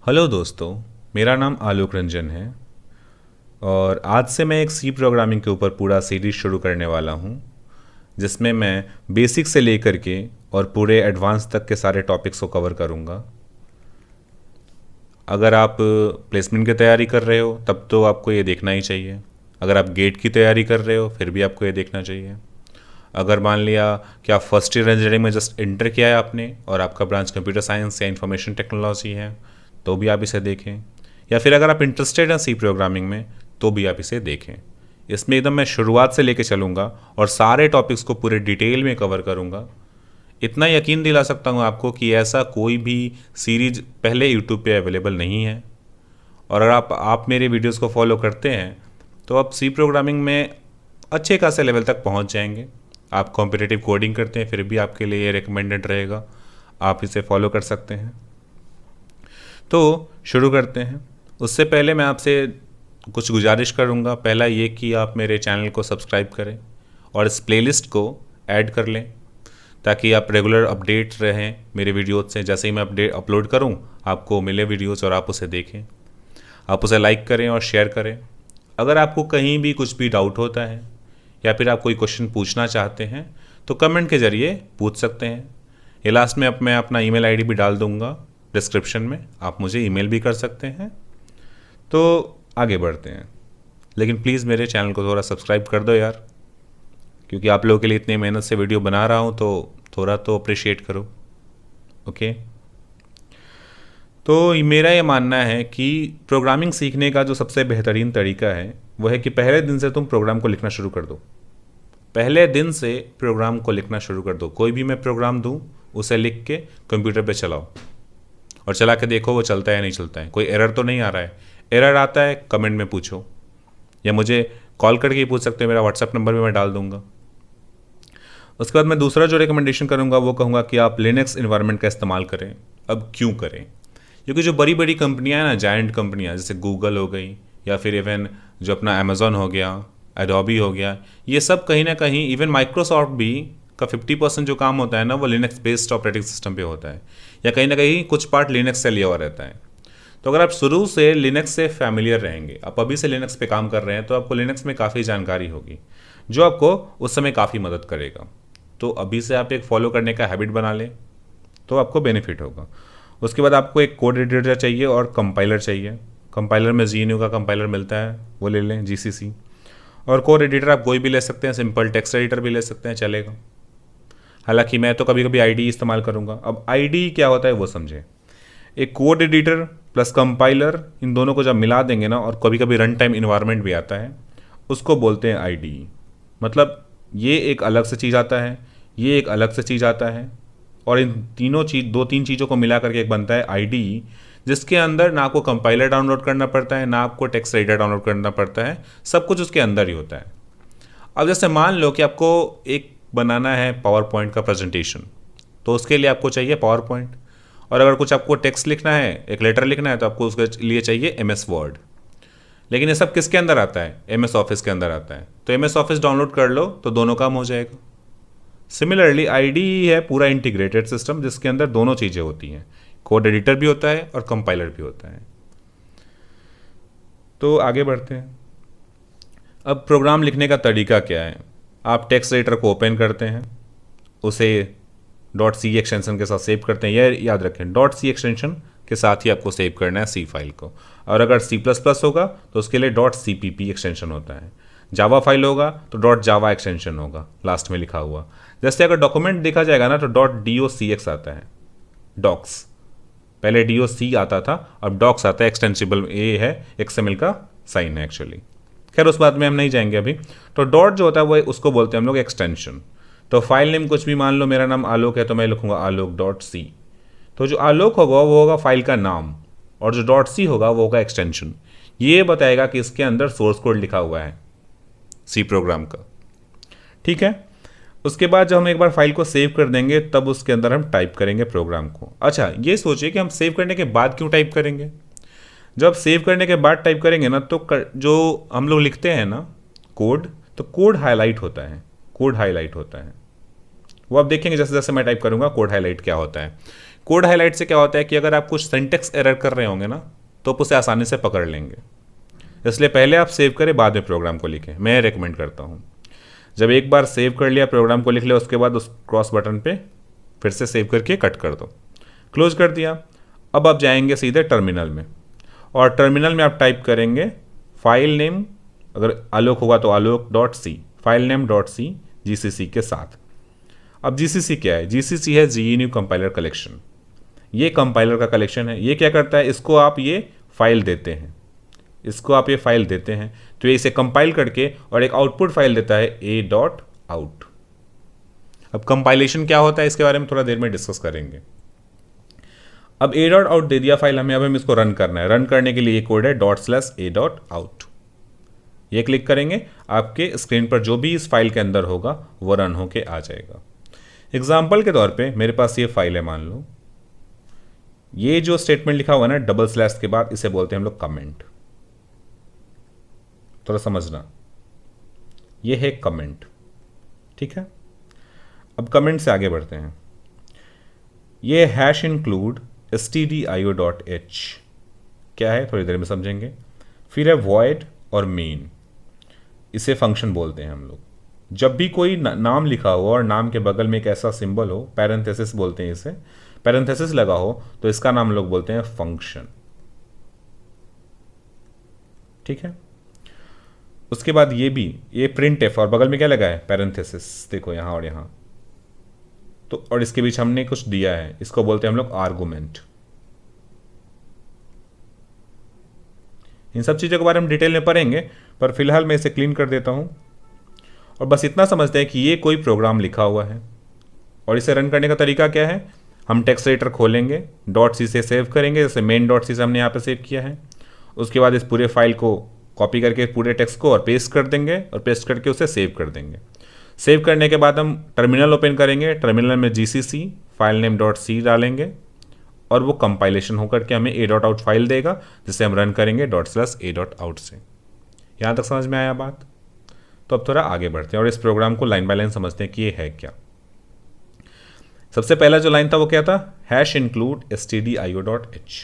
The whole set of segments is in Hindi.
हेलो दोस्तों, मेरा नाम आलोक रंजन है और आज से मैं एक सी प्रोग्रामिंग के ऊपर पूरा सीरीज शुरू करने वाला हूँ, जिसमें मैं बेसिक से लेकर के और पूरे एडवांस तक के सारे टॉपिक्स को कवर करूँगा। अगर आप प्लेसमेंट की तैयारी कर रहे हो तब तो आपको ये देखना ही चाहिए। अगर आप गेट की तैयारी कर रहे हो फिर भी आपको ये देखना चाहिए। अगर मान लिया कि आप फर्स्ट ईयर इंजीनियरिंग में जस्ट इंटर किया है आपने और आपका ब्रांच कंप्यूटर साइंस या इंफॉर्मेशन टेक्नोलॉजी है तो भी आप इसे देखें, या फिर अगर आप इंटरेस्टेड हैं सी प्रोग्रामिंग में तो भी आप इसे देखें। इसमें एकदम मैं शुरुआत से लेके चलूँगा और सारे टॉपिक्स को पूरे डिटेल में कवर करूँगा। इतना यकीन दिला सकता हूँ आपको कि ऐसा कोई भी सीरीज पहले यूट्यूब पे अवेलेबल नहीं है। और अगर आप मेरे वीडियोस को फॉलो करते हैं तो आप सी प्रोग्रामिंग में अच्छे खासे लेवल तक पहुँच जाएंगे। आप कॉम्पिटिटिव कोडिंग करते हैं फिर भी आपके लिए ये रिकमेंडेड रहेगा, आप इसे फॉलो कर सकते हैं। तो शुरू करते हैं। उससे पहले मैं आपसे कुछ गुजारिश करूँगा। पहला ये कि आप मेरे चैनल को सब्सक्राइब करें और इस प्लेलिस्ट को ऐड कर लें ताकि आप रेगुलर अपडेट रहें मेरे वीडियोस से। जैसे ही मैं अपडेट अपलोड करूँ आपको मिले वीडियोस और आप उसे देखें। आप उसे लाइक करें और शेयर करें। अगर आपको कहीं भी कुछ भी डाउट होता है या फिर आप कोई क्वेश्चन पूछना चाहते हैं तो कमेंट के ज़रिए पूछ सकते हैं। ये लास्ट में मैं अपना ईमेल आईडी भी डाल दूँगा डिस्क्रिप्शन में, आप मुझे ईमेल भी कर सकते हैं। तो आगे बढ़ते हैं, लेकिन प्लीज़ मेरे चैनल को थोड़ा सब्सक्राइब कर दो यार, क्योंकि आप लोगों के लिए इतनी मेहनत से वीडियो बना रहा हूँ तो थोड़ा तो अप्रिशिएट करो। ओके, तो मेरा ये मानना है कि प्रोग्रामिंग सीखने का जो सबसे बेहतरीन तरीका है वो है कि पहले दिन से तुम प्रोग्राम को लिखना शुरू कर दो। पहले दिन से प्रोग्राम को लिखना शुरू कर दो। कोई भी मैं प्रोग्राम दूँ उसे लिख के कंप्यूटर पे चलाओ और चला के देखो वो चलता है नहीं चलता है, कोई एरर तो नहीं आ रहा है। एरर आता है कमेंट में पूछो या मुझे कॉल करके ही पूछ सकते हो, मेरा व्हाट्सएप नंबर भी मैं डाल दूंगा। उसके बाद मैं दूसरा जो रिकमेंडेशन करूंगा वो कहूँगा कि आप लिनक्स इन्वायरमेंट का इस्तेमाल करें। अब क्यों करें? क्योंकि जो बड़ी बड़ी कंपनियां हैं ना, जायंट कंपनियां जैसे गूगल हो गई या फिर इवन जो अपना अमेजोन हो गया, एडोबी हो गया, ये सब कहीं ना कहीं, इवन माइक्रोसॉफ्ट भी का 50% जो काम होता है ना वो लिनक्स बेस्ड ऑपरेटिंग सिस्टम पे होता है, या कहीं ना कहीं कुछ पार्ट लिनक्स से लिया हुआ रहता है। तो अगर आप शुरू से लिनक्स से फैमिलियर रहेंगे, आप अभी से लिनक्स पे काम कर रहे हैं, तो आपको लिनक्स में काफ़ी जानकारी होगी जो आपको उस समय काफ़ी मदद करेगा। तो अभी से आप एक फॉलो करने का हैबिट बना लें तो आपको बेनिफिट होगा। उसके बाद आपको एक कोड एडिटर चाहिए और कंपाइलर चाहिए। कंपाइलर में GNU का कंपाइलर मिलता है, वो ले लें, GCC। और कोड एडिटर आप कोई भी ले सकते हैं, सिंपल टेक्स्ट एडिटर भी ले सकते हैं, चलेगा। हालांकि मैं तो कभी कभी IDE इस्तेमाल करूंगा। अब IDE क्या होता है वो समझें। एक कोड एडिटर प्लस कंपाइलर, इन दोनों को जब मिला देंगे ना, और कभी कभी रन टाइम इन्वायरमेंट भी आता है, उसको बोलते हैं IDE। मतलब ये एक अलग से चीज़ आता है, ये एक अलग से चीज़ आता है, और इन तीनों चीज़, दो तीन चीज़ों को मिला करके एक बनता है IDE, जिसके अंदर ना आपको कंपाइलर डाउनलोड करना पड़ता है, ना आपको टेक्स्ट एडिटर डाउनलोड करना पड़ता है, सब कुछ उसके अंदर ही होता है। अब जैसे मान लो कि आपको एक बनाना है पावर पॉइंट का प्रेजेंटेशन, तो उसके लिए आपको चाहिए पावर पॉइंट। और अगर कुछ आपको टेक्स्ट लिखना है, एक लेटर लिखना है, तो आपको उसके लिए चाहिए MS वर्ड। लेकिन ये सब किसके अंदर आता है? MS ऑफिस के अंदर आता है। तो MS ऑफिस डाउनलोड कर लो तो दोनों काम हो जाएगा। सिमिलरली IDE है पूरा इंटीग्रेटेड सिस्टम जिसके अंदर दोनों चीज़ें होती हैं, कोड एडिटर भी होता है और कंपाइलर भी होता है। तो आगे बढ़ते हैं। अब प्रोग्राम लिखने का तरीका क्या है? आप टेक्स्ट एडिटर को ओपन करते हैं, उसे .c एक्सटेंशन के साथ सेव करते हैं। यह याद रखें, .c एक्सटेंशन के साथ ही आपको सेव करना है C फाइल को। और अगर C++ होगा तो उसके लिए .cpp एक्सटेंशन होता है। जावा फाइल होगा तो .java एक्सटेंशन होगा लास्ट में लिखा हुआ। जैसे अगर डॉक्यूमेंट देखा जाएगा ना तो .docx आता है, डॉक्स। पहले DOC आता था, अब डॉक्स आता है, एक्सटेंसिबल ये है, XML का साइन है एक्चुअली। खैर उस बात में हम नहीं जाएंगे अभी। तो डॉट जो होता है वो उसको बोलते हैं हम लोग एक्सटेंशन। तो फाइल नेम कुछ भी, मान लो मेरा नाम आलोक है तो मैं लिखूंगा आलोक.c। तो जो आलोक होगा वो होगा फाइल का नाम, और जो .c होगा वो होगा एक्सटेंशन। ये बताएगा कि इसके अंदर सोर्स कोड लिखा हुआ है सी प्रोग्राम का। ठीक है। उसके बाद जब हम एक बार फाइल को सेव कर देंगे तब उसके अंदर हम टाइप करेंगे प्रोग्राम को। अच्छा, ये सोचिए कि हम सेव करने के बाद क्यों टाइप करेंगे। जब सेव करने के बाद टाइप करेंगे ना तो जो हम लोग लिखते हैं ना कोड, तो कोड हाईलाइट होता है, कोड हाईलाइट होता है। वो आप देखेंगे जैसे जैसे मैं टाइप करूंगा कोड हाईलाइट क्या होता है। कोड हाईलाइट से क्या होता है कि अगर आप कुछ सिंटेक्स एरर कर रहे होंगे ना तो आप उसे आसानी से पकड़ लेंगे। इसलिए पहले आप सेव करें, बाद में प्रोग्राम को लिखें, मैं रेकमेंड करता हूँ। जब एक बार सेव कर लिया, प्रोग्राम को लिख लिया, उसके बाद उस क्रॉस बटन पे फिर से सेव करके कट कर दो, क्लोज कर दिया। अब आप जाएंगे सीधे टर्मिनल में, और टर्मिनल में आप टाइप करेंगे फाइल नेम, अगर आलोक होगा तो Alok dot C, file name dot C GCC के साथ। अब जीसीसी क्या है? जीसीसी है GNU कंपाइलर कलेक्शन। ये कंपाइलर का कलेक्शन है। ये क्या करता है, इसको आप ये फाइल देते हैं, इसको आप ये फाइल देते हैं तो ये इसे कंपाइल करके और एक आउटपुट फाइल देता है a.out। अब कंपाइलेशन क्या होता है इसके बारे में थोड़ा देर में डिस्कस करेंगे। अब a.out दे दिया फाइल हमें, अब हम इसको रन करना है। रन करने के लिए ये कोड है ./a.out। ये क्लिक करेंगे, आपके स्क्रीन पर जो भी इस फाइल के अंदर होगा वो रन होके आ जाएगा। एग्जाम्पल के तौर पे मेरे पास ये फाइल है, मान लो ये जो स्टेटमेंट लिखा हुआ है ना डबल स्लैश के बाद, इसे बोलते हैं हम लोग कमेंट। थोड़ा समझना, ये है कमेंट, ठीक है। अब कमेंट से आगे बढ़ते हैं। ये हैश इंक्लूड stdio.h क्या है थोड़ी देर में समझेंगे। फिर है void और मेन, इसे फंक्शन बोलते हैं हम लोग। जब भी कोई नाम लिखा हो और नाम के बगल में एक ऐसा सिंबल हो, पैरेंथेसिस बोलते हैं इसे, पैरेंथेसिस लगा हो तो इसका नाम लोग बोलते हैं फंक्शन, ठीक है। उसके बाद ये भी, ये प्रिंट एफ और बगल में क्या लगा है, पैरेंथेसिस, देखो यहां और यहां, तो और इसके बीच हमने कुछ दिया है, इसको बोलते हैं हम लोग आर्गुमेंट। इन सब चीज़ों के बारे में डिटेल में पढ़ेंगे, पर फिलहाल मैं इसे क्लीन कर देता हूं। और बस इतना समझते हैं कि ये कोई प्रोग्राम लिखा हुआ है और इसे रन करने का तरीका क्या है। हम टेक्स्ट एडिटर खोलेंगे, .c से सेव करेंगे, जैसे main.c से हमने यहाँ पे सेव किया है। उसके बाद इस पूरे फाइल को कॉपी करके पूरे टेक्स्ट को और पेस्ट कर देंगे, और पेस्ट करके उसे सेव कर देंगे। सेव करने के बाद हम टर्मिनल ओपन करेंगे, टर्मिनल में GCC फाइल नेम .c डालेंगे और वो कंपाइलेशन होकर के हमें a.out फाइल देगा, जिसे हम रन करेंगे ./a.out से। यहाँ तक समझ में आया बात? तो अब थोड़ा आगे बढ़ते हैं और इस प्रोग्राम को लाइन बाय लाइन समझते हैं कि ये है क्या। सबसे पहला जो लाइन था वो क्या था, हैश इंक्लूड stdio.h।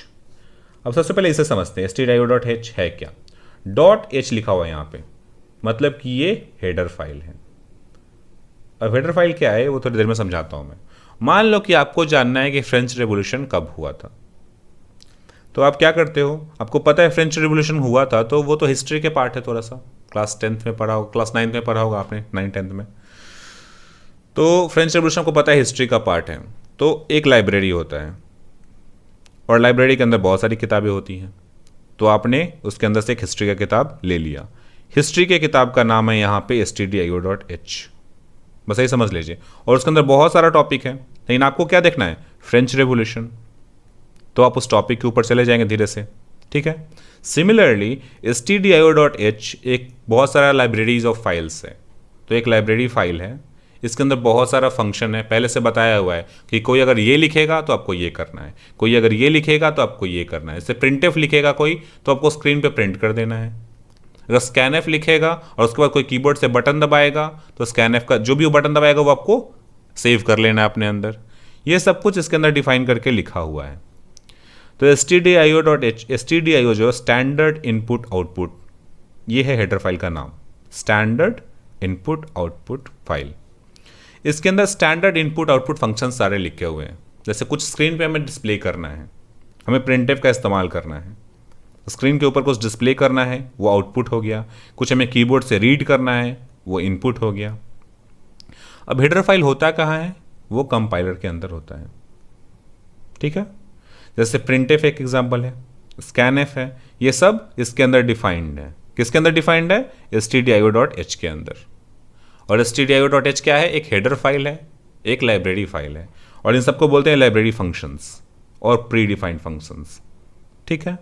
अब सबसे पहले इसे समझते हैं, stdio.h है क्या। .h लिखा हुआ है यहाँ पे, मतलब कि ये हेडर फाइल है। अब हेडर फाइल क्या है वो थोड़ी देर में समझाता हूँ मैं। मान लो कि आपको जानना है कि फ्रेंच रेवोल्यूशन कब हुआ था, तो आप क्या करते हो, आपको पता है फ्रेंच रेवोल्यूशन हुआ था, तो वो तो हिस्ट्री के पार्ट है, थोड़ा सा क्लास 10th में पढ़ा होगा, क्लास 9th में पढ़ा होगा आपने, 9th-10th में। तो फ्रेंच रेवोल्यूशन को पता है हिस्ट्री का पार्ट है। तो एक लाइब्रेरी होता है और लाइब्रेरी के अंदर बहुत सारी किताबें होती हैं, तो आपने उसके अंदर से एक हिस्ट्री का किताब ले लिया। हिस्ट्री के किताब का नाम है यहाँ पे stdio.h, बस यही समझ लीजिए। और उसके अंदर बहुत सारा टॉपिक है, लेकिन आपको क्या देखना है, फ्रेंच रेवोल्यूशन, तो आप उस टॉपिक के ऊपर चले जाएंगे धीरे से, ठीक है। सिमिलरली stdio.h एक बहुत सारा लाइब्रेरीज ऑफ फाइल्स है, तो एक लाइब्रेरी फाइल है, इसके अंदर बहुत सारा फंक्शन है, पहले से बताया हुआ है कि कोई अगर ये लिखेगा तो आपको ये करना है, कोई अगर ये लिखेगा तो आपको ये करना है। जैसे printf लिखेगा कोई तो आपको स्क्रीन पे प्रिंट कर देना है। अगर scanf लिखेगा और उसके बाद कोई कीबोर्ड से बटन दबाएगा तो scanf का जो भी वो बटन दबाएगा वो आपको सेव कर लेना है अपने अंदर। ये सब कुछ इसके अंदर डिफाइन करके लिखा हुआ है। तो stdio.h, stdio जो स्टैंडर्ड इनपुट आउटपुट, ये है हेडर फाइल का नाम, स्टैंडर्ड इनपुट आउटपुट फाइल। इसके अंदर स्टैंडर्ड इनपुट आउटपुट फंक्शन सारे लिखे हुए हैं। जैसे कुछ स्क्रीन पे हमें डिस्प्ले करना है, हमें printf का इस्तेमाल करना है, स्क्रीन के ऊपर कुछ डिस्प्ले करना है, वो आउटपुट हो गया। कुछ हमें कीबोर्ड से रीड करना है, वो इनपुट हो गया। अब हेडर फाइल होता कहाँ है, वो कंपाइलर के अंदर होता है, ठीक है। जैसे printf एक एग्जांपल है, scanf है, ये सब इसके अंदर डिफाइंड है। किसके अंदर डिफाइंड है, stdio.h के अंदर। और stdio.h क्या है, एक हेडर फाइल है, एक लाइब्रेरी फाइल है, और इन सबको बोलते हैं लाइब्रेरी फंक्शंस और प्री डिफाइंड फंक्शंस, ठीक है।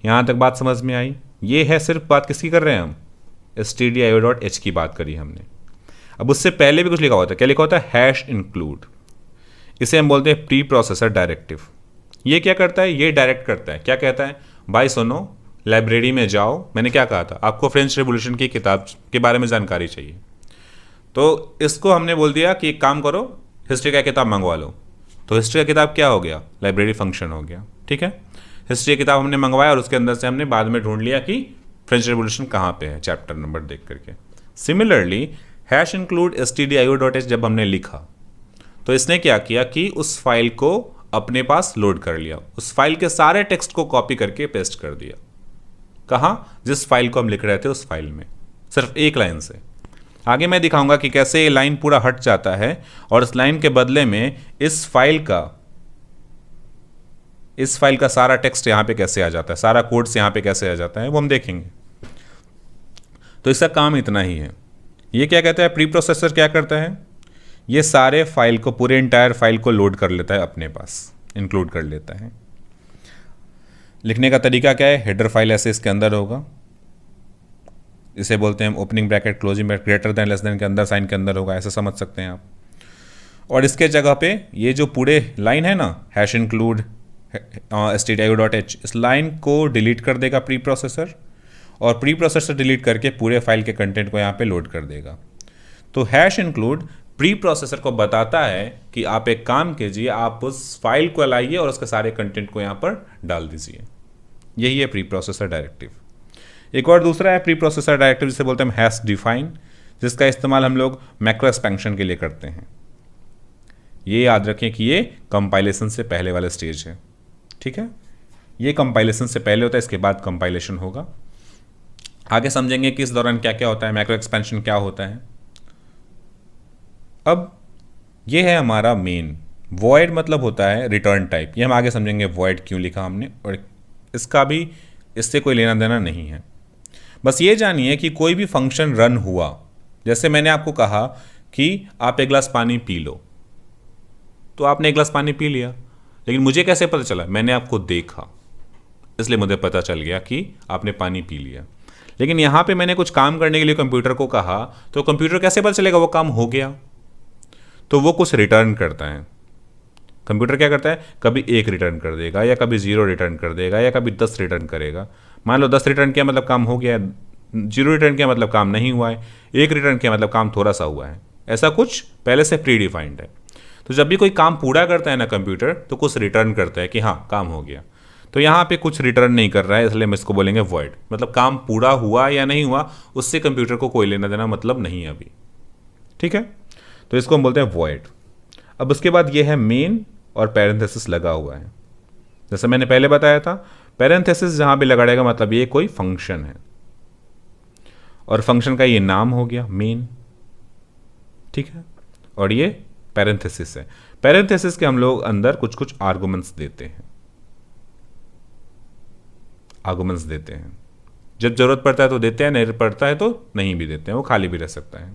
यहाँ तक बात समझ में आई। ये है सिर्फ बात किसकी कर रहे हैं हम, stdio.h की बात करी हमने। अब उससे पहले भी कुछ लिखा होता है, क्या लिखा होता है, हैश इंक्लूड, इसे हम बोलते हैं प्री प्रोसेसर डायरेक्टिव। ये क्या करता है, ये डायरेक्ट करता है, क्या कहता है, भाई सुनो लाइब्रेरी में जाओ, मैंने क्या कहा था आपको, फ्रेंच रेवोल्यूशन की किताब के बारे में जानकारी चाहिए, तो इसको हमने बोल दिया कि एक काम करो, हिस्ट्री का किताब मंगवा लो। तो हिस्ट्री का किताब क्या हो गया? लाइब्रेरी फंक्शन हो गया। ठीक है, हिस्ट्री का किताब हमने मंगवाया और उसके अंदर से हमने बाद में ढूंढ लिया कि फ्रेंच रेवोल्यूशन कहाँ पे है, चैप्टर नंबर देख करके। सिमिलरली हैश इंक्लूड stdio.h जब हमने लिखा तो इसने क्या किया कि उस फाइल को अपने पास लोड कर लिया, उस फाइल के सारे टेक्स्ट को कॉपी करके पेस्ट कर दिया। कहाँ? जिस फाइल को हम लिख रहे थे उस फाइल में, सिर्फ एक लाइन से। आगे मैं दिखाऊंगा कि कैसे ये लाइन पूरा हट जाता है और इस लाइन के बदले में इस फाइल का सारा टेक्स्ट यहाँ पे कैसे आ जाता है, सारा कोड्स यहाँ पे कैसे आ जाता है, वो हम देखेंगे। तो इसका काम इतना ही है। ये क्या कहता है? प्री प्रोसेसर क्या करता है? ये सारे फाइल को, पूरे इंटायर फाइल को लोड कर लेता है, अपने पास इंक्लूड कर लेता है। लिखने का तरीका क्या है? हेडर फाइल ऐसे इसके अंदर होगा, इसे बोलते हैं हम opening bracket closing bracket, greater than less than के अंदर साइन के अंदर होगा, ऐसे समझ सकते हैं आप। और इसके जगह पे ये जो पूरे लाइन है ना, हैश इंक्लूड stdio.h, इस लाइन को डिलीट कर देगा प्री प्रोसेसर, और प्री प्रोसेसर डिलीट करके पूरे फाइल के कंटेंट को यहाँ पे लोड कर देगा। तो हैश इंक्लूड प्री प्रोसेसर को बताता है कि आप एक काम कीजिए, आप उस फाइल को लाइए और उसके सारे कंटेंट को यहाँ पर डाल दीजिए। यही है प्री प्रोसेसर डायरेक्टिव। एक और दूसरा है प्री प्रोसेसर डायरेक्टिव, जिसे बोलते हैं हम हैश डिफाइन, जिसका इस्तेमाल हम लोग मैक्रो एक्सपेंशन के लिए करते हैं। ये याद रखें कि ये कंपाइलेशन से पहले वाला स्टेज है। ठीक है, ये कंपाइलेशन से पहले होता है, इसके बाद कंपाइलेशन होगा। आगे समझेंगे कि इस दौरान क्या क्या होता है, मैक्रो एक्सपेंशन क्या होता है। अब ये है हमारा मेन। वॉइड मतलब होता है रिटर्न टाइप, ये हम आगे समझेंगे वॉइड क्यों लिखा हमने, और इसका भी इससे कोई लेना देना नहीं है। बस ये जानिए कि कोई भी फंक्शन रन हुआ, जैसे मैंने आपको कहा कि आप एक गिलास पानी पी लो, तो आपने एक गिलास पानी पी लिया, लेकिन मुझे कैसे पता चला? मैंने आपको देखा, इसलिए मुझे पता चल गया कि आपने पानी पी लिया। लेकिन यहाँ पे मैंने कुछ काम करने के लिए कंप्यूटर को कहा, तो कंप्यूटर कैसे पता चलेगा वो काम हो गया? तो वो कुछ रिटर्न करता है। कंप्यूटर क्या करता है? कभी 1 रिटर्न कर देगा, या कभी 0 रिटर्न कर देगा, या कभी 10 रिटर्न करेगा। मान लो 10 रिटर्न किया मतलब काम हो गया है, 0 रिटर्न किया मतलब काम नहीं हुआ है, 1 रिटर्न किया मतलब काम थोड़ा सा हुआ है। ऐसा कुछ पहले से प्री डिफाइंड है। तो जब भी कोई काम पूरा करता है ना कंप्यूटर, तो कुछ रिटर्न करता है कि हाँ काम हो गया। तो यहाँ पे कुछ रिटर्न नहीं कर रहा है, इसलिए हम इसको बोलेंगे वॉइड। मतलब काम पूरा हुआ या नहीं हुआ, उससे कंप्यूटर को कोई लेना देना मतलब नहीं है अभी। ठीक है, तो इसको हम बोलते हैं वॉइड। अब उसके बाद ये है मेन, और पैरेंथेसिस लगा हुआ है। जैसे मैंने पहले बताया था, पैरेंथेसिस जहाँ भी लगाएगा मतलब ये कोई फंक्शन है, और फंक्शन का ये नाम हो गया मेन। ठीक है, और ये पैरेंथेसिस है। पैरेंथेसिस के हम लोग अंदर कुछ कुछ आर्गुमेंट्स देते हैं, जब जरूरत पड़ता है तो देते हैं, नहीं पड़ता है तो नहीं भी देते हैं, वो खाली भी रह सकता है।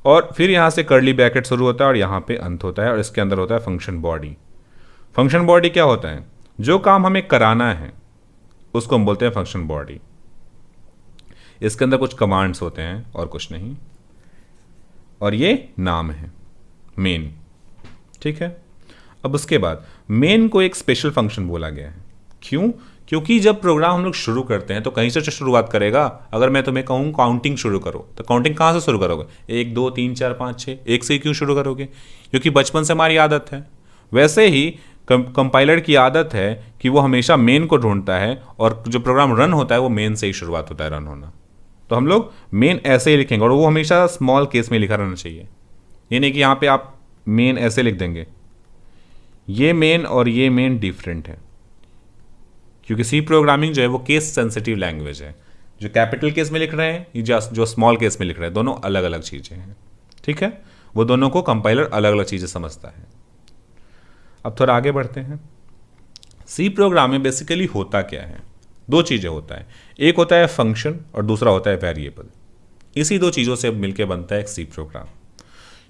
और फिर यहाँ से कर्ली ब्रैकेट शुरू होता है और यहाँ पे अंत होता है, और इसके अंदर होता है फंक्शन बॉडी। फंक्शन बॉडी क्या होता है? जो काम हमें कराना है उसको हम बोलते हैं फंक्शन बॉडी। इसके अंदर कुछ कमांड्स होते हैं और कुछ नहीं, और ये नाम है मेन। ठीक है, अब उसके बाद मेन को एक स्पेशल फंक्शन बोला गया है। क्यों? क्योंकि जब प्रोग्राम हम लोग शुरू करते हैं तो कहीं से शुरुआत करेगा। अगर मैं तुम्हें कहूँ काउंटिंग शुरू करो, तो काउंटिंग कहाँ से शुरू करोगे? 1 2 3 4 5 6, एक से ही क्यों शुरू करोगे? क्योंकि बचपन से हमारी आदत है। वैसे ही कंपाइलर की आदत है कि वो हमेशा मेन को ढूंढता है, और जो प्रोग्राम रन होता है वो मेन से ही शुरुआत होता है रन होना। तो हम लोग मेन ऐसे ही लिखेंगे, और वो हमेशा स्मॉल केस में लिखा रहना चाहिए। ये नहीं कि यहाँ पे आप मेन ऐसे लिख देंगे। ये मेन और ये मेन डिफरेंट है, क्योंकि सी प्रोग्रामिंग जो है वो केस सेंसिटिव लैंग्वेज है। जो कैपिटल केस में लिख रहे हैं, जो स्मॉल केस में लिख रहे हैं, दोनों अलग अलग चीज़ें हैं। ठीक है, वो दोनों को कंपाइलर अलग अलग चीज़ें समझता है। अब थोड़ा आगे बढ़ते हैं। सी प्रोग्राम में बेसिकली होता क्या है? 2 चीज़ें होता है, एक होता है फंक्शन और दूसरा होता है वेरिएबल। इसी 2 चीज़ों से मिलकर बनता है एक सी प्रोग्राम।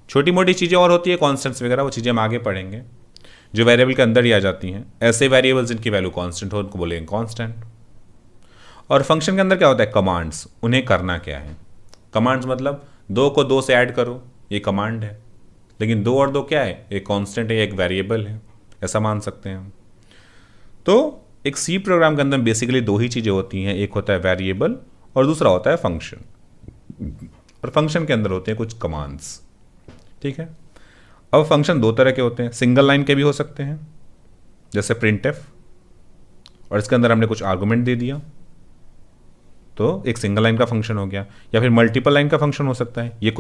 छोटी मोटी चीज़ें और होती है, कॉन्स्टेंट्स वगैरह, वो चीज़ें हम आगे पढ़ेंगे, जो वेरिएबल के अंदर ही आ जाती हैं। ऐसे वेरिएबल्स जिनकी वैल्यू कांस्टेंट हो उनको बोलेंगे कांस्टेंट। और फंक्शन के अंदर क्या होता है? कमांड्स। उन्हें करना क्या है? कमांड्स मतलब 2 को 2 से ऐड करो, ये कमांड है। लेकिन 2 और 2 क्या है? एक कांस्टेंट है, एक वेरिएबल है, ऐसा मान सकते हैं हम। तो एक सी प्रोग्राम के अंदर बेसिकली 2 ही चीज़ें होती हैं, एक होता है वेरिएबल और दूसरा होता है फंक्शन। और फंक्शन के अंदर होते हैं कुछ कमांड्स। ठीक है, अब फंक्शन दो तरह के होते हैं, सिंगल लाइन के भी हो सकते हैं जैसे प्रिंटफ, और इसके अंदर हमने कुछ आर्गुमेंट दे दिया तो एक सिंगल लाइन का फंक्शन हो गया, या फिर मल्टीपल लाइन का फंक्शन हो सकता है। ये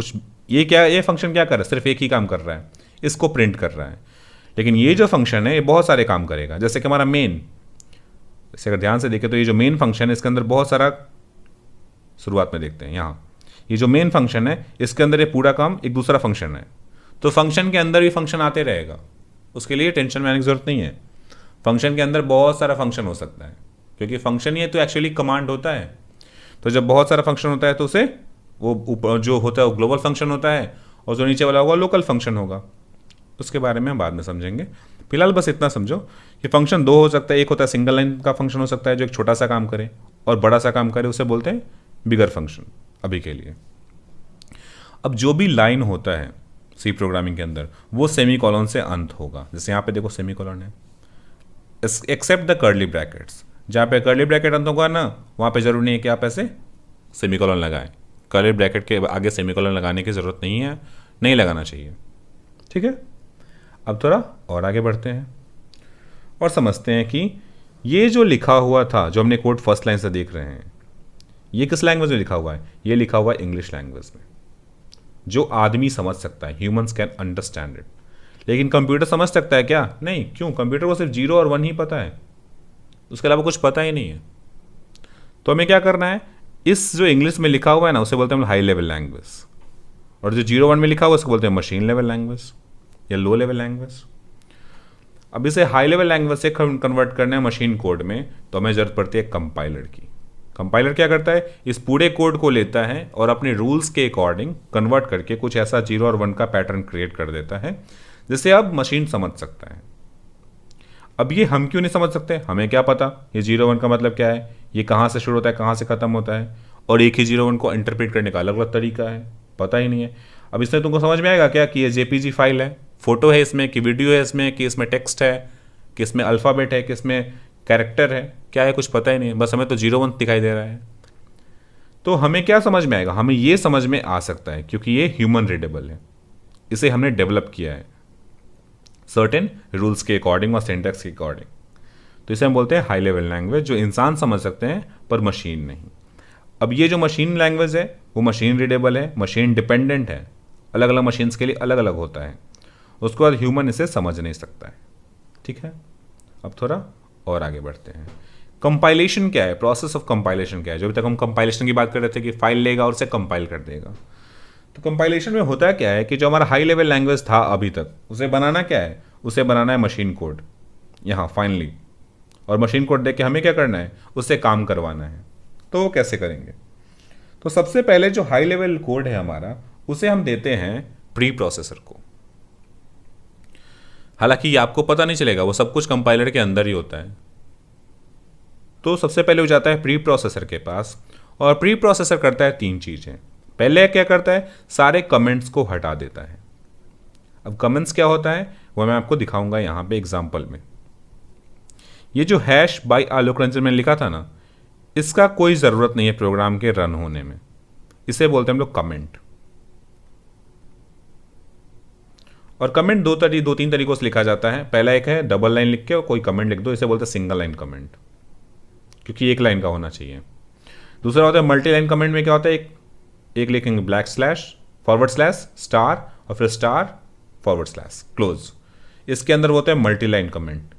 फंक्शन क्या कर रहा है, सिर्फ एक ही काम कर रहा है, इसको प्रिंट कर रहा है। लेकिन ये जो फंक्शन है ये बहुत सारे काम करेगा, जैसे कि हमारा मेन, इसे अगर ध्यान से देखें तो ये जो मेन फंक्शन है इसके अंदर बहुत सारा, शुरुआत में देखते हैं यहाँ, ये जो मेन फंक्शन है इसके अंदर ये पूरा काम एक दूसरा फंक्शन है, तो फंक्शन के अंदर भी फंक्शन आते रहेगा, उसके लिए टेंशन में आने की जरूरत नहीं है। फंक्शन के अंदर बहुत सारा फंक्शन हो सकता है, क्योंकि फंक्शन ही है तो एक्चुअली कमांड होता है। तो जब बहुत सारा फंक्शन होता है तो उसे वो जो होता है वो ग्लोबल फंक्शन होता है, और जो नीचे वाला होगा लोकल फंक्शन होगा। उसके बारे में हम बाद में समझेंगे, फिलहाल बस इतना समझो कि फंक्शन दो हो सकता है, एक होता है सिंगल लाइन का फंक्शन हो सकता है जो एक छोटा सा काम करे, और बड़ा सा काम करे उसे बोलते हैं बिगर फंक्शन अभी के लिए। अब जो भी लाइन होता है सी प्रोग्रामिंग के अंदर वो सेमी कॉलन से अंत होगा, जैसे यहाँ पे देखो सेमी कॉलन है, एक्सेप्ट द कर्ली ब्रैकेट्स, जहाँ पे कर्ली ब्रैकेट अंत होगा ना वहाँ पे जरूर नहीं है कि आप ऐसे सेमी कॉलन लगाएं, कर्ली ब्रैकेट के आगे सेमी कॉलन लगाने की ज़रूरत नहीं है, नहीं लगाना चाहिए। ठीक है, अब थोड़ा और आगे बढ़ते हैं और समझते हैं कि ये जो लिखा हुआ था, जो हमने कोड फर्स्ट लाइन से देख रहे हैं, ये किस लैंग्वेज में लिखा हुआ है, ये लिखा हुआ है इंग्लिश लैंग्वेज में, जो आदमी समझ सकता है, ह्यूमंस कैन अंडरस्टैंड इट। लेकिन कंप्यूटर समझ सकता है क्या? नहीं। क्यों? कंप्यूटर को सिर्फ 0 और 1 ही पता है, उसके अलावा कुछ पता ही नहीं है। तो हमें क्या करना है, इस जो इंग्लिश में लिखा हुआ है ना उसे बोलते हैं हाई लेवल लैंग्वेज, और जो 0 1 में लिखा हुआ है उसको बोलते हैं मशीन लेवल लैंग्वेज या लो लेवल लैंग्वेज। अब इसे हाई लेवल लैंग्वेज से कन्वर्ट करना है मशीन कोड में, तो हमें जरूरत पड़ती है कंपाइलर की। कंपाइलर क्या करता है, इस पूरे कोड को लेता है और अपने रूल्स के अकॉर्डिंग कन्वर्ट करके कुछ ऐसा 0 और 1 का पैटर्न क्रिएट कर देता है जिसे अब मशीन समझ सकता है। अब ये हम क्यों नहीं समझ सकते, हमें क्या पता ये 0 1 का मतलब क्या है, ये कहाँ से शुरू होता है कहाँ से ख़त्म होता है, और एक ही 0 1 को इंटरप्रेट करने का अलग अलग तरीका है, पता ही नहीं है। अब इसमें तुमको समझ में आएगा क्या कि ये जेपीजी फाइल है, फोटो है इसमें, कि वीडियो है इसमें, कि इसमें टेक्स्ट है, कि इसमें अल्फ़ाबेट है, कि इसमें कैरेक्टर है, क्या है कुछ पता ही नहीं है, बस हमें तो 0 1 दिखाई दे रहा है। तो हमें क्या समझ में आएगा, हमें ये समझ में आ सकता है क्योंकि ये ह्यूमन रीडेबल है, इसे हमने डेवलप किया है सर्टेन रूल्स के अकॉर्डिंग और सिंटैक्स के अकॉर्डिंग। तो इसे हम बोलते हैं हाई लेवल लैंग्वेज, जो इंसान समझ सकते हैं पर मशीन नहीं। अब ये जो मशीन लैंग्वेज है वो मशीन रीडेबल है, मशीन डिपेंडेंट है, अलग अलग मशीन्स के लिए अलग अलग होता है, उसके बाद ह्यूमन इसे समझ नहीं सकता है। ठीक है, अब थोड़ा और आगे बढ़ते हैं। कंपाइलेशन क्या है, प्रोसेस ऑफ कंपाइलेशन क्या है, जो अभी तक हम कंपाइलेशन की बात कर रहे थे कि फाइल लेगा और उसे कंपाइल कर देगा। तो कंपाइलेशन में होता क्या है कि जो हमारा हाई लेवल लैंग्वेज था अभी तक, उसे बनाना क्या है, उसे बनाना है मशीन कोड यहाँ फाइनली, और मशीन कोड देख के हमें क्या करना है, उससे काम करवाना है। तो वो कैसे करेंगे, तो सबसे पहले जो हाई लेवल कोड है हमारा उसे हम देते हैं प्री प्रोसेसर को। हालांकि ये आपको पता नहीं चलेगा, वो सब कुछ कंपाइलर के अंदर ही होता है। तो सबसे पहले हो जाता है प्री प्रोसेसर के पास, और प्री प्रोसेसर करता है 3 चीज़ें। पहले क्या करता है, सारे कमेंट्स को हटा देता है। अब कमेंट्स क्या होता है वो मैं आपको दिखाऊंगा यहाँ पे एग्जाम्पल में। ये जो हैश बाई आलोक रंजन में लिखा था ना, इसका कोई ज़रूरत नहीं है प्रोग्राम के रन होने में, इसे बोलते हैं हम लोग कमेंट। और कमेंट दो तीन तरीकों से लिखा जाता है। पहला एक है डबल लाइन लिख के और कोई कमेंट लिख दो, इसे बोलते हैं सिंगल लाइन कमेंट, क्योंकि एक लाइन का होना चाहिए। दूसरा होता है मल्टी लाइन कमेंट में क्या होता है, एक लिखेंगे black slash forward slash star और फिर स्टार फॉरवर्ड स्लैश क्लोज। इसके अंदर होता है मल्टी लाइन कमेंट,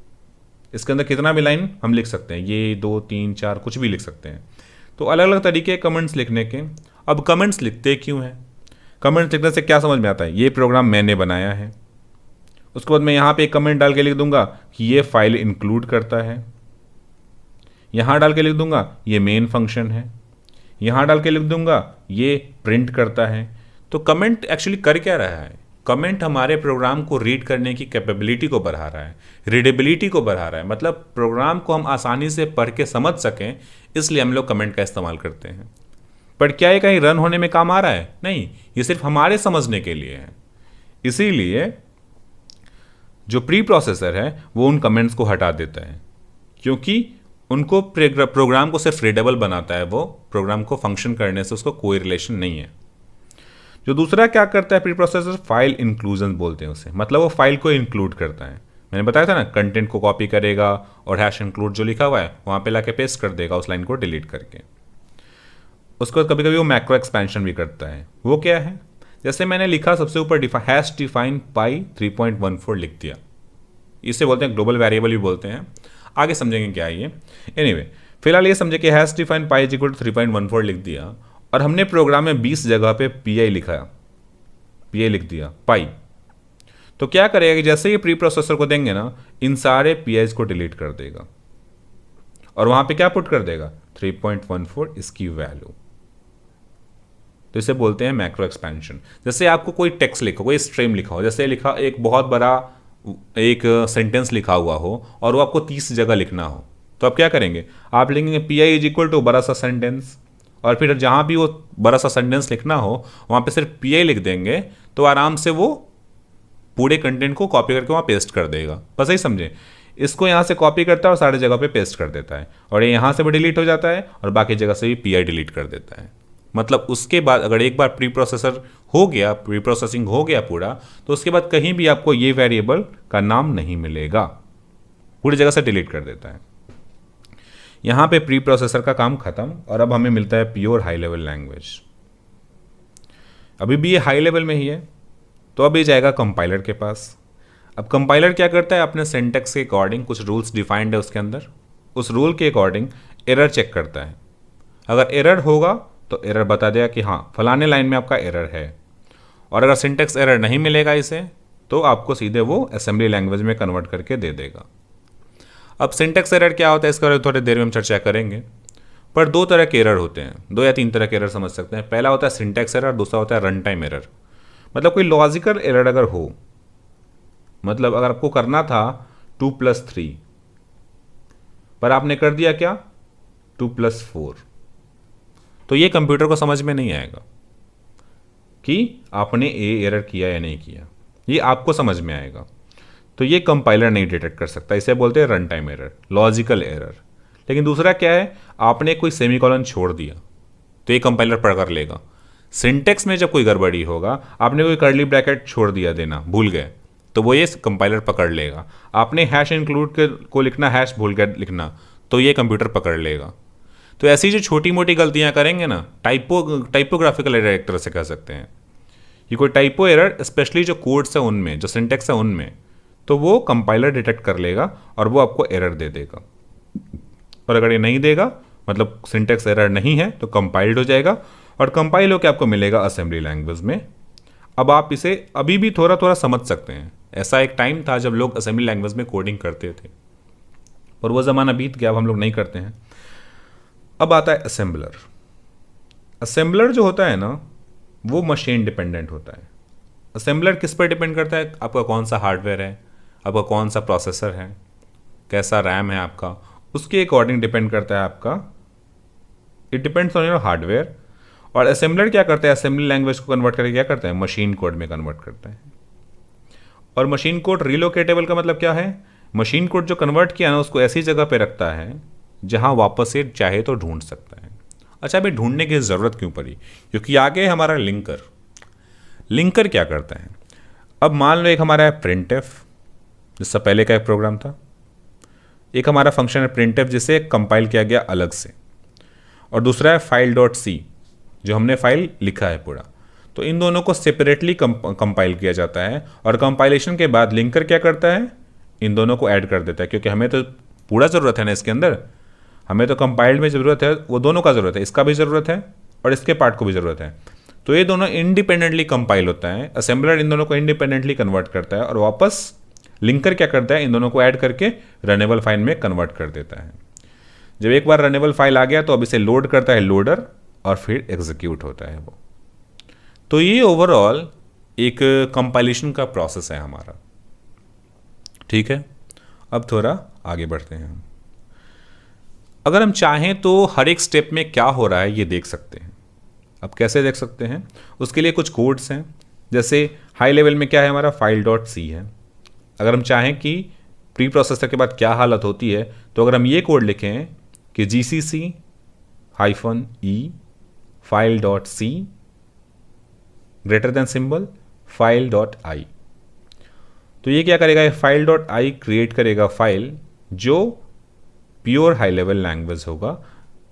इसके अंदर कितना भी लाइन हम लिख सकते हैं, ये 2 3 4 कुछ भी लिख सकते हैं। तो अलग अलग तरीके कमेंट्स लिखने के। अब कमेंट्स लिखते क्यों हैं, कमेंट्स लिखने से क्या समझ में आता है, ये प्रोग्राम मैंने बनाया है। उसके बाद मैं यहाँ पे एक कमेंट डाल के लिख दूंगा कि ये फाइल इंक्लूड करता है, यहाँ डाल के लिख दूंगा ये मेन फंक्शन है, यहाँ डाल के लिख दूंगा ये प्रिंट करता है। तो कमेंट एक्चुअली कर क्या रहा है, कमेंट हमारे प्रोग्राम को रीड करने की कैपेबिलिटी को बढ़ा रहा है, रीडेबिलिटी को बढ़ा रहा है, मतलब प्रोग्राम को हम आसानी से पढ़ के समझ सकें, इसलिए हम लोग कमेंट का इस्तेमाल करते हैं। पर क्या ये कहीं रन होने में काम आ रहा है? नहीं, ये सिर्फ हमारे समझने के लिए है। इसीलिए जो प्री प्रोसेसर है वो उन कमेंट्स को हटा देता है, क्योंकि उनको प्रोग्राम को सिर्फ रीडेबल बनाता है, वो प्रोग्राम को फंक्शन करने से उसको कोई रिलेशन नहीं है। जो दूसरा क्या करता है प्री प्रोसेसर, फाइल इंक्लूजन बोलते हैं उसे, मतलब वो फाइल को इंक्लूड करता है। मैंने बताया था ना, कंटेंट को कॉपी करेगा और हैश इंक्लूड जो लिखा हुआ है वहाँ पे लाके पेस्ट कर देगा उस लाइन को डिलीट करके। उसके बाद कभी कभी वो मैक्रो एक्सपेंशन भी करता है। वो क्या है, जैसे मैंने लिखा सबसे ऊपर हैश डिफाइन पाई 3.14 लिख दिया, इसे बोलते हैं ग्लोबल वेरिएबल भी बोलते हैं, आगे समझेंगे क्या है ये। एनीवे फिलहाल ये समझे कि hash define pi is equal to 3.14 लिख दिया और हमने प्रोग्राम में 20 जगह पे पी लिखा, पी लिख दिया पाई। तो क्या करेगा कि जैसे ये प्री प्रोसेसर को देंगे ना, इन सारे पी को डिलीट कर देगा और वहां पे क्या पुट कर देगा, 3.14 इसकी वैल्यू। तो इसे बोलते हैं मैक्रो एक्सपेंशन। जैसे आपको कोई टेक्स्ट लिखा, कोई स्ट्रीम लिखा हो, जैसे लिखा एक बहुत बड़ा एक सेंटेंस लिखा हुआ हो और वो आपको 30 जगह लिखना हो, तो आप क्या करेंगे, आप लिखेंगे P I is equal to बड़ा सा सेंटेंस, और फिर जहाँ भी वो बड़ा सा सेंटेंस लिखना हो वहाँ पे सिर्फ पी आई लिख देंगे, तो आराम से वो पूरे कंटेंट को कॉपी करके वहाँ पेस्ट कर देगा। बस यही समझे, इसको यहाँ से कॉपी करता है और सारे जगह पे पेस्ट कर देता है, और ये यहाँ से भी डिलीट हो जाता है और बाकी जगह से भी पी आई डिलीट कर देता है। मतलब उसके बाद अगर एक बार प्री प्रोसेसर हो गया, प्री प्रोसेसिंग हो गया पूरा, तो उसके बाद कहीं भी आपको ये वेरिएबल का नाम नहीं मिलेगा, पूरी जगह से डिलीट कर देता है। यहाँ पे प्री प्रोसेसर का काम खत्म और अब हमें मिलता है प्योर हाई लेवल लैंग्वेज। अभी भी ये हाई लेवल में ही है, तो अब ये जाएगा कंपाइलर के पास। अब कंपाइलर क्या करता है, अपने सिंटैक्स के अकॉर्डिंग कुछ रूल्स डिफाइंड है उसके अंदर, उस रूल के अकॉर्डिंग एरर चेक करता है। अगर एरर होगा तो एरर बता देगा कि हाँ फलाने लाइन में आपका एरर है, और अगर सिंटैक्स एरर नहीं मिलेगा इसे, तो आपको सीधे वो असेंबली लैंग्वेज में कन्वर्ट करके दे देगा। अब सिंटैक्स एरर क्या होता है इसके बारे में थोड़ी देर में हम चर्चा करेंगे, पर दो तरह के एरर होते हैं, 2 या 3 तरह के एरर समझ सकते हैं। पहला होता है सिंटैक्स एरर, दूसरा होता है रन टाइम एरर। मतलब कोई लॉजिकल एरर अगर हो, मतलब अगर आपको करना था 2+3 पर आपने कर दिया क्या 2+4, तो ये कंप्यूटर को समझ में नहीं आएगा कि आपने एरर किया या नहीं किया, ये आपको समझ में आएगा। तो ये कंपाइलर नहीं डिटेक्ट कर सकता, इसे बोलते हैं run time error, logical error. लेकिन दूसरा क्या है, आपने कोई सेमीकोलन छोड़ दिया तो ये कंपाइलर पढ़ कर लेगा। सिंटेक्स में जब कोई गड़बड़ी होगा, आपने कोई कर्ली ब्रैकेट छोड़ दिया देना, भूल गए, तो वो ये कंपाइलर पकड़ लेगा। आपने हैश इंक्लूड को लिखना, हैश भूल गए लिखना, तो ये कंप्यूटर पकड़ लेगा। तो ऐसी जो छोटी मोटी गलतियां करेंगे ना, टाइपोग्राफिकल एरर एक तरह से कह सकते हैं, ये कोई टाइपो एरर, स्पेशली जो कोड्स है उनमें, जो सिंटेक्स है उनमें, तो वो कंपाइलर डिटेक्ट कर लेगा और वो आपको एरर दे देगा। और अगर ये नहीं देगा, मतलब सिंटेक्स एरर नहीं है, तो कंपाइल्ड हो जाएगा और कंपाइल होकर आपको मिलेगा असेंबली लैंग्वेज में। अब आप इसे अभी भी थोड़ा थोड़ा समझ सकते हैं। ऐसा एक टाइम था जब लोग असेंबली लैंग्वेज में कोडिंग करते थे, और वो ज़माना बीत गया, अब हम लोग नहीं करते हैं। अब आता है असेंबलर। असेंबलर जो होता है ना, वो मशीन डिपेंडेंट होता है। असेंबलर किस पर डिपेंड करता है, आपका कौन सा हार्डवेयर है, आपका कौन सा प्रोसेसर है, कैसा रैम है आपका, उसके अकॉर्डिंग डिपेंड करता है आपका, it depends on your hardware. और असेंबलर क्या करता है, असेंबली लैंग्वेज को कन्वर्ट करके क्या करता है, मशीन कोड में कन्वर्ट करता है। और मशीन कोड रिलोकेटेबल का मतलब क्या है, मशीन कोड जो कन्वर्ट किया ना, उसको ऐसी जगह पे रखता है जहां वापस से चाहे तो ढूंढ सकता है। अच्छा, अभी ढूंढने की ज़रूरत क्यों पड़ी, क्योंकि आगे हमारा लिंकर। लिंकर क्या करता है, अब मान लो एक हमारा है प्रिंटफ, जिससे पहले का एक प्रोग्राम था, एक हमारा फंक्शन है प्रिंटफ जिसे कंपाइल किया गया अलग से, और दूसरा है file.c जो हमने फाइल लिखा है पूरा। तो इन दोनों को सेपरेटली कंपाइल किया जाता है, और कंपाइलेशन के बाद लिंकर क्या करता है, इन दोनों को ऐड कर देता है, क्योंकि हमें तो पूरा ज़रूरत है ना इसके अंदर, हमें तो कंपाइल्ड में ज़रूरत है, वो दोनों का ज़रूरत है, इसका भी ज़रूरत है और इसके पार्ट को भी ज़रूरत है। तो ये दोनों इंडिपेंडेंटली कंपाइल होता है, असेंबलर इन दोनों को इंडिपेंडेंटली कन्वर्ट करता है, और वापस लिंकर क्या करता है, इन दोनों को ऐड करके रनेबल फाइल में कन्वर्ट कर देता है। जब एक बार रनेबल फाइल आ गया तो अब इसे लोड करता है लोडर, और फिर एग्जीक्यूट होता है वो। तो ये ओवरऑल एक कंपाइलेशन का प्रोसेस है हमारा। ठीक है, अब थोड़ा आगे बढ़ते हैं हम। अगर हम चाहें तो हर एक स्टेप में क्या हो रहा है ये देख सकते हैं। अब कैसे देख सकते हैं, उसके लिए कुछ कोड्स हैं। जैसे हाई लेवल में क्या है हमारा, file.c है। अगर हम चाहें कि प्री प्रोसेसर के बाद क्या हालत होती है, तो अगर हम ये कोड लिखें कि gcc -e file.c greater than symbol file dot आई। तो ये क्या करेगा, ये फाइल डॉट आई क्रिएट करेगा फाइल जो प्योर हाई लेवल लैंग्वेज होगा,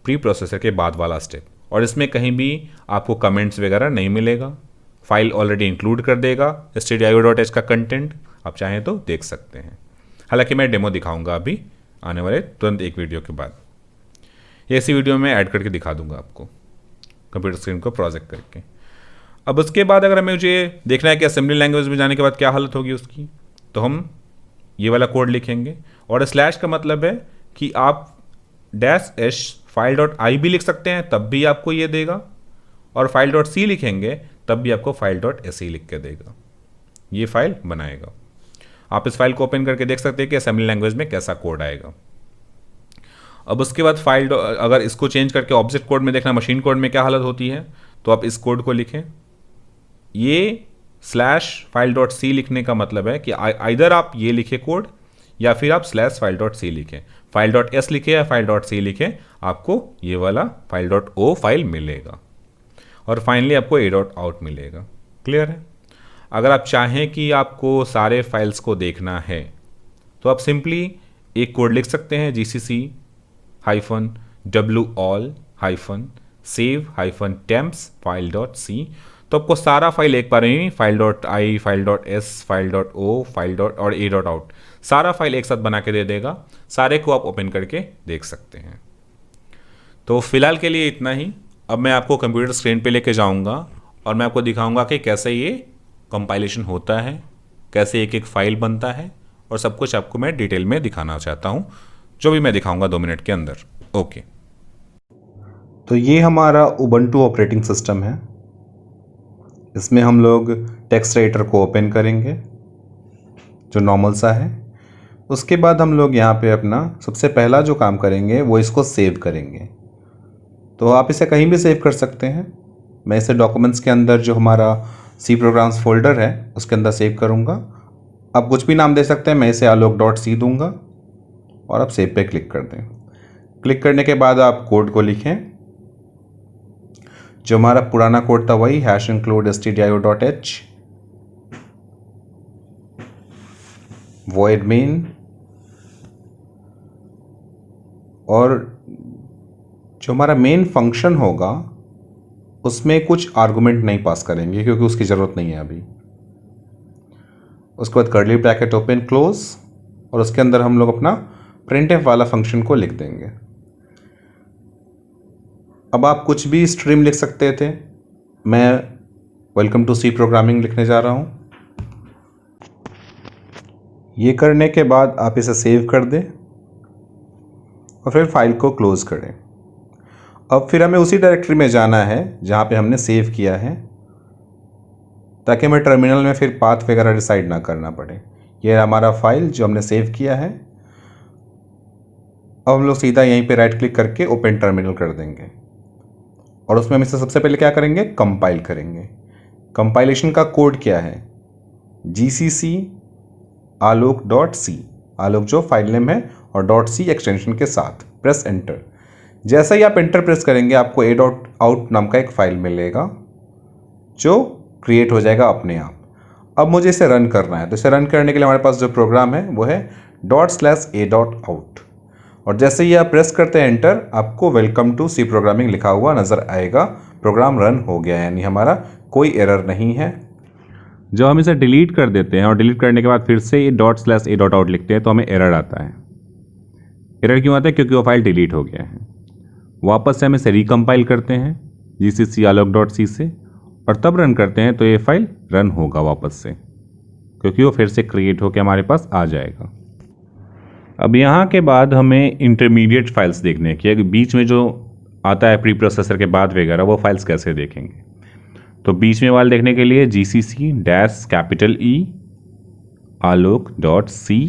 प्री प्रोसेसर के बाद वाला स्टेप, और इसमें कहीं भी आपको कमेंट्स वगैरह नहीं मिलेगा। फाइल ऑलरेडी इंक्लूड कर देगा stdio.h का कंटेंट, आप चाहें तो देख सकते हैं। हालांकि मैं डेमो दिखाऊंगा अभी आने वाले तुरंत एक वीडियो के बाद, ये इसी वीडियो में ऐड करके दिखा दूंगा आपको कंप्यूटर स्क्रीन को प्रोजेक्ट करके। अब उसके बाद अगर हमें मुझे देखना है कि असेंबली लैंग्वेज में जाने के बाद क्या हालत होगी उसकी, तो हम ये वाला कोड लिखेंगे, और स्लैश का मतलब है कि आप -s फाइल डॉट आई भी लिख सकते हैं, तब भी आपको ये देगा, और फाइल डॉट सी लिखेंगे तब भी आपको फाइल डॉट एस लिख के देगा, ये फाइल बनाएगा। आप इस फाइल को ओपन करके देख सकते हैं कि असेंबली लैंग्वेज में कैसा कोड आएगा। अब उसके बाद फाइल अगर इसको चेंज करके ऑब्जेक्ट कोड में देखना मशीन कोड में क्या हालत होती है, तो आप इस कोड को लिखें। ये स्लैश फाइल डॉट सी लिखने का मतलब है कि आइदर आप ये लिखे कोड या फिर आप स्लैश फाइल डॉट सी लिखें, फाइल डॉट एस लिखे या फाइल डॉट सी लिखें, आपको ये वाला फाइल डॉट ओ फाइल मिलेगा, और फाइनली आपको ए डॉट आउट मिलेगा। क्लियर है? अगर आप चाहें कि आपको सारे फाइल्स को देखना है तो आप सिंपली एक कोड लिख सकते हैं, gcc-w all-save-temps file dot C, तो आपको सारा फाइल एक बार में file dot I, file dot S, file dot O, file dot और ए डॉट आउट सारा फाइल एक साथ बना के दे देगा। सारे को आप ओपन करके देख सकते हैं। तो फिलहाल के लिए इतना ही। अब मैं आपको कंप्यूटर स्क्रीन पे लेके जाऊंगा और मैं आपको दिखाऊंगा कि कैसे ये कंपाइलेशन होता है, कैसे एक एक फाइल बनता है, और सब कुछ आपको मैं डिटेल में दिखाना चाहता हूँ, जो भी मैं दिखाऊंगा 2 मिनट के अंदर। ओके, तो ये हमारा उबंटू ऑपरेटिंग सिस्टम है। इसमें हम लोग टेक्स्ट राइटर को ओपन करेंगे जो नॉर्मल सा है। उसके बाद हम लोग यहाँ पे अपना सबसे पहला जो काम करेंगे वो इसको सेव करेंगे। तो आप इसे कहीं भी सेव कर सकते हैं। मैं इसे डॉक्यूमेंट्स के अंदर जो हमारा सी प्रोग्राम्स फोल्डर है उसके अंदर सेव करूँगा। आप कुछ भी नाम दे सकते हैं, मैं इसे alok.c दूंगा और आप सेव पे क्लिक कर दें। क्लिक करने के बाद आप कोड को लिखें। जो हमारा पुराना कोड था वही #include stdio.h void main, और जो हमारा मेन फंक्शन होगा उसमें कुछ आर्गुमेंट नहीं पास करेंगे क्योंकि उसकी ज़रूरत नहीं है अभी। उसके बाद कर्ली ब्रैकेट ओपन क्लोज, और उसके अंदर हम लोग अपना printf वाला फंक्शन को लिख देंगे। अब आप कुछ भी स्ट्रीम लिख सकते थे, मैं वेलकम टू सी प्रोग्रामिंग लिखने जा रहा हूँ। ये करने के बाद आप इसे सेव कर दें और फिर फाइल को क्लोज करें। अब फिर हमें उसी डायरेक्टरी में जाना है जहाँ पे हमने सेव किया है, ताकि हमें टर्मिनल में फिर पाथ वगैरह डिसाइड ना करना पड़े। यह हमारा फाइल जो हमने सेव किया है। अब हम लोग सीधा यहीं पे राइट क्लिक करके ओपन टर्मिनल कर देंगे, और उसमें हम इसे सबसे पहले क्या करेंगे, कंपाइल करेंगे। कंपाइलेशन का कोड क्या है, gcc alok.c, आलोक जो फाइल नेम है और .c एक्सटेंशन के साथ। Press enter. जैसा ही आप एंटर प्रेस करेंगे आपको a.out नाम का एक फाइल मिलेगा जो क्रिएट हो जाएगा अपने आप। अब मुझे इसे रन करना है, तो इसे रन करने के लिए हमारे पास जो प्रोग्राम है वो है ./a.out, और जैसे ही आप प्रेस करते हैं एंटर, आपको वेलकम टू सी प्रोग्रामिंग लिखा हुआ नज़र आएगा। प्रोग्राम रन हो गया, यानी हमारा कोई एरर नहीं है। जब हम इसे डिलीट कर देते हैं और डिलीट करने के बाद फिर से ये ./a.out लिखते हैं तो हमें एरर आता है। एरर क्यों आता है? क्योंकि वो फाइल डिलीट हो गया है। वापस से हम इसे रिकम्पाइल करते हैं gcc alok.c से, और तब रन करते हैं तो ये फाइल रन होगा वापस से, क्योंकि वो फिर से क्रिएट होकर हमारे पास आ जाएगा। अब यहाँ के बाद हमें इंटरमीडिएट फाइल्स देखने हैं कि बीच में जो आता है प्री प्रोसेसर के बाद वगैरह, वो फाइल्स कैसे देखेंगे। तो बीच में वाले देखने के लिए gcc-E alok.c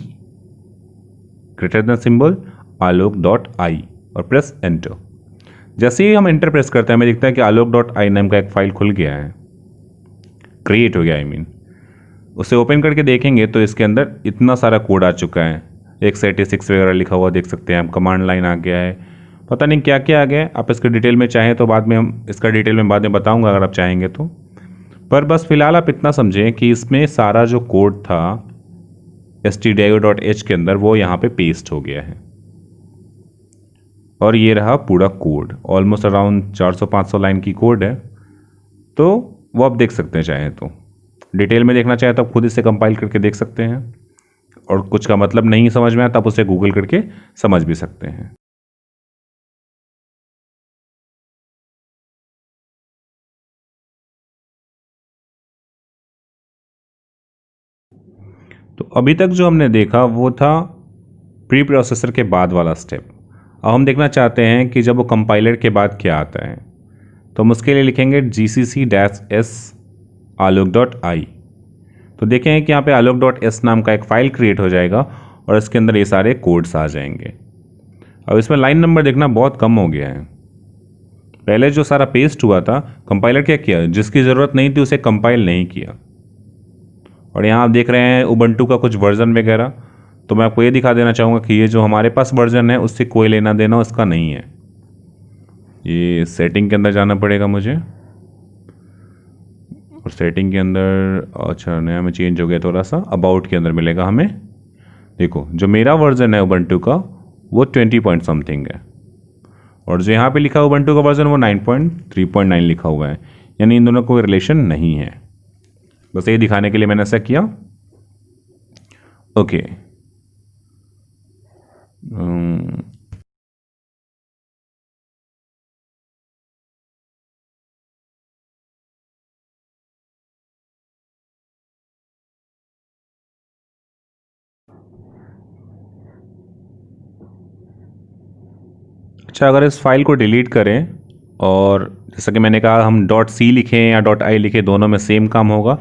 greater than symbol alok.i और प्रेस एंटर। जैसे ही हम एंटर प्रेस करते हैं हमें दिखता है कि alok.i नाम का एक फाइल खुल गया है, क्रिएट हो गया। उसे ओपन करके देखेंगे तो इसके अंदर इतना सारा कोड आ चुका है, x86 वगैरह लिखा हुआ देख सकते हैं हम, कमांड लाइन आ गया है, पता नहीं क्या क्या आ गया है। आप इसके डिटेल में चाहें तो बाद में हम इसका डिटेल में बाद में बताऊंगा अगर आप चाहेंगे तो। पर बस फिलहाल आप इतना समझें कि इसमें सारा जो कोड था stdio.h के अंदर वो यहाँ पे पेस्ट हो गया है, और ये रहा पूरा कोड। ऑलमोस्ट अराउंड 400-500 लाइन की कोड है, तो वो आप देख सकते हैं। चाहे तो डिटेल में देखना चाहे तो आप खुद इसे कंपाइल करके देख सकते हैं, और कुछ का मतलब नहीं समझ में आया तो आप उसे गूगल करके समझ भी सकते हैं। तो अभी तक जो हमने देखा वो था प्री प्रोसेसर के बाद वाला स्टेप। अब हम देखना चाहते हैं कि जब वो कंपाइलर के बाद क्या आता है, तो हम उसके लिए लिखेंगे gcc-s alok.i। तो देखें कि यहाँ पे alok.s नाम का एक फ़ाइल क्रिएट हो जाएगा और इसके अंदर ये सारे कोड्स आ जाएंगे। अब इसमें लाइन नंबर देखना बहुत कम हो गया है। पहले जो सारा पेस्ट हुआ था, कंपाइलर क्या किया, जिसकी ज़रूरत नहीं थी उसे कंपाइल नहीं किया। और यहाँ आप देख रहे हैं उबंटू का कुछ वर्जन वगैरह, तो मैं आपको ये दिखा देना चाहूँगा कि ये जो हमारे पास वर्जन है उससे कोई लेना देना उसका नहीं है। ये सेटिंग के अंदर जाना पड़ेगा मुझे, और सेटिंग के अंदर अच्छा नया में चेंज हो गया थोड़ा सा, अबाउट के अंदर मिलेगा हमें। देखो जो मेरा वर्जन है उबंटू का वो 20 पॉइंट समथिंग है, और जो यहाँ पे लिखा है उबंटू का वर्जन वो 9.3.9 लिखा हुआ है, यानी इन दोनों कोई रिलेशन नहीं है। बस ये दिखाने के लिए मैंने ऐसा किया। ओके, अच्छा अगर इस फाइल को डिलीट करें, और जैसा कि मैंने कहा हम .c लिखें या .i लिखें दोनों में सेम काम होगा,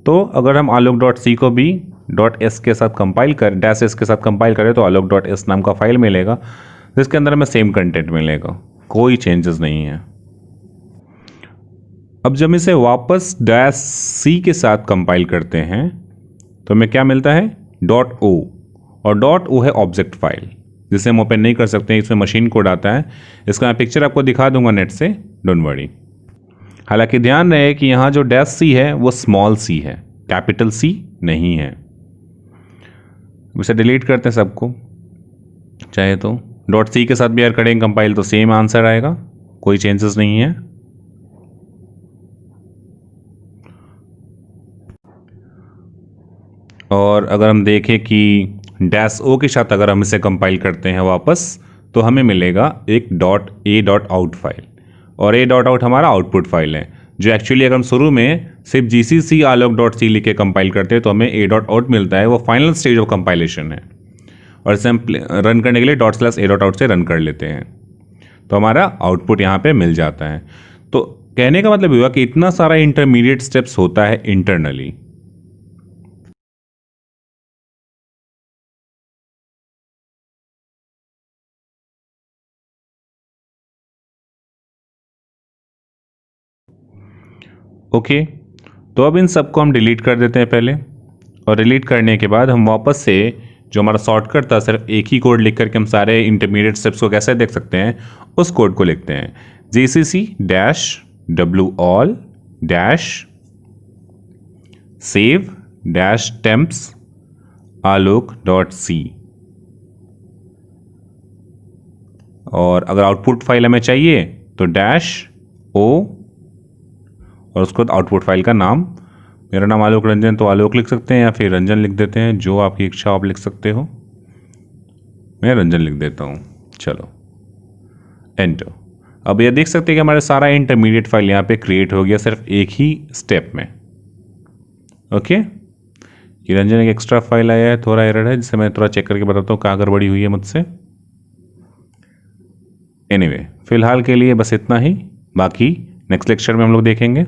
तो अगर हम alok.c को भी .s के साथ कंपाइल कर -s के साथ कंपाइल करें तो alok.s नाम का फाइल मिलेगा, जिसके अंदर हमें सेम कंटेंट मिलेगा, कोई चेंजेस नहीं है। अब जब इसे वापस -c के साथ कंपाइल करते हैं तो हमें क्या मिलता है .o, और .o है ऑब्जेक्ट फाइल जिसे हम ओपन नहीं कर सकते हैं, इसमें मशीन कोड आता है। इसका मैं पिक्चर आपको दिखा दूंगा नेट से, डोंट वरी। हालांकि ध्यान रहे कि यहाँ जो -c है वो स्मॉल c है, कैपिटल C नहीं है। इसे डिलीट करते हैं सबको, चाहे तो .c के साथ भी अगर करेंगे कंपाइल तो सेम आंसर आएगा, कोई चेंजेस नहीं है। और अगर हम देखें कि -o के साथ अगर हम इसे कंपाइल करते हैं वापस, तो हमें मिलेगा एक .a.out फाइल, और a.out हमारा आउटपुट फाइल है, जो एक्चुअली अगर हम शुरू में सिर्फ gcc alok.c लिख के कंपाइल करते हैं तो हमें a.out मिलता है, वो फाइनल स्टेज ऑफ कंपाइलेशन है। और इसे हम रन करने के लिए .a.out से रन कर लेते हैं, तो हमारा आउटपुट यहाँ पे मिल जाता है। तो कहने का मतलब हुआ कि इतना सारा इंटरमीडिएट स्टेप्स होता है इंटरनली। ओके, तो अब इन सबको हम डिलीट कर देते हैं पहले, और डिलीट करने के बाद हम वापस से जो हमारा शॉर्टकट था सिर्फ एक ही कोड लिख करके हम सारे इंटरमीडिएट स्टेप्स को कैसे देख सकते हैं, उस कोड को लिखते हैं gcc-wall-save-temps alok.c। और अगर आउटपुट फाइल हमें चाहिए तो -o, और उसके बाद आउटपुट फाइल का नाम, मेरा नाम आलोक रंजन, तो आलोक लिख सकते हैं या फिर रंजन लिख देते हैं, जो आपकी इच्छा आप लिख सकते हो। मैं रंजन लिख देता हूँ, चलो एंटर। अब ये देख सकते हैं कि हमारा सारा इंटरमीडिएट फाइल यहाँ पे क्रिएट हो गया सिर्फ एक ही स्टेप में। ओके, ये रंजन एक एक्स्ट्रा फाइल आया है, थोड़ा एरर है, जिसे मैं थोड़ा चेक करके बताता हूँ कहाँ गड़बड़ी हुई है मुझसे। एनीवे, फिलहाल के लिए बस इतना ही, बाकी नेक्स्ट लेक्चर में हम लोग देखेंगे।